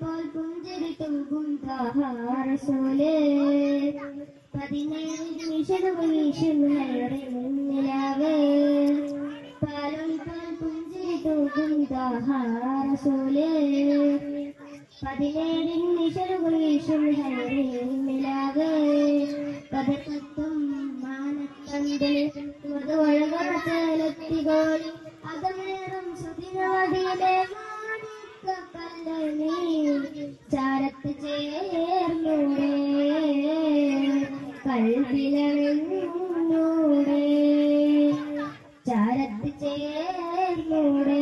പോൽ പുഞ്ചിരി തൂകും ത്വാഹ റസൂലേ പതിനേഴ് മിഷനുകൾ വീശും ഹൈറിൻ നിലാവേ പാലൊളി പോൽ പുഞ്ചിരി തൂകും ത്വാഹ റസൂലേ പതിനേഴിൻ മിഷനുകൾ വീശും ഹൈറിൻ നിലാവേ കഥകത്തും മാനത്തണ്ടിൽ മൃദുവഴകമത്തേലെത്തികോളി അകമേറും സുദിനവടിയിലെ മാണിക്കക്കല്ലണി ചാരത്ത് ചേർന്നൂടെ കൽവിലണിഞ്ഞൂടെ ചാരത്ത് ചേർന്നൂടെ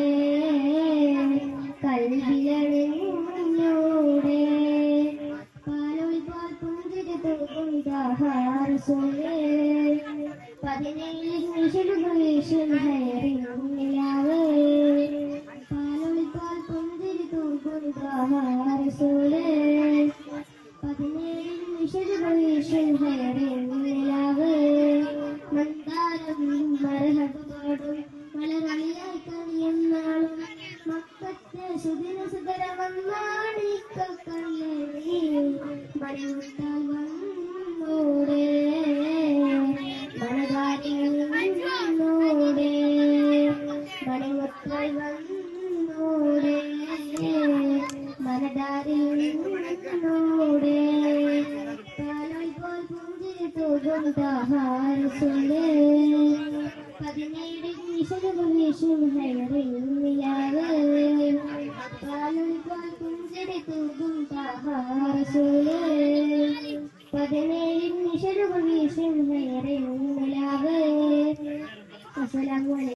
കൽവിലണിഞ്ഞൂടെ പാലൊളി പോൽ പുഞ്ചിരി തൂകും ത്വാഹ റസൂലേ പതിനേഴിൽ മിഷനുകൾ വീശും ഹൈറിൻ നിലാവേ പാലൊളി പോൽ പുഞ്ചിരി തൂകും ത്വാഹ റസൂലേ പതിനേഴിൽ മിഷനുകൾ വീശും ഹൈറിൻ നിലാവേ മന്ദാരം മർഹബ പാടും മലരളിയായി കണിയും നാളും മക്കത്തെ സുദിന സുതരവം മാണിക്കക്കല്ലണി മണിമുട്ടാൽ വന്നൂടെ മനതാരിൽ വന്നൂടെ മണിമുട്ടാൽ വന്നൂടെ മനതാരിൽ വന്നൂടെ പാലൊളി പോൽ പുഞ്ചിരി തൂകും ത്വാഹ റസൂലേ പതിനേഴ് മിഷനുകൾ വീശും ഹൈറിൻ നിലാവേ പാലൊളി പോൽ പുഞ്ചിരി തൂകും ത്വാഹ റസൂലേ പതിനേഴ് മിഷനുകൾ വീശും ഹൈറിൻ നിലാവേ. അസ്സലാമു അലൈക്കും.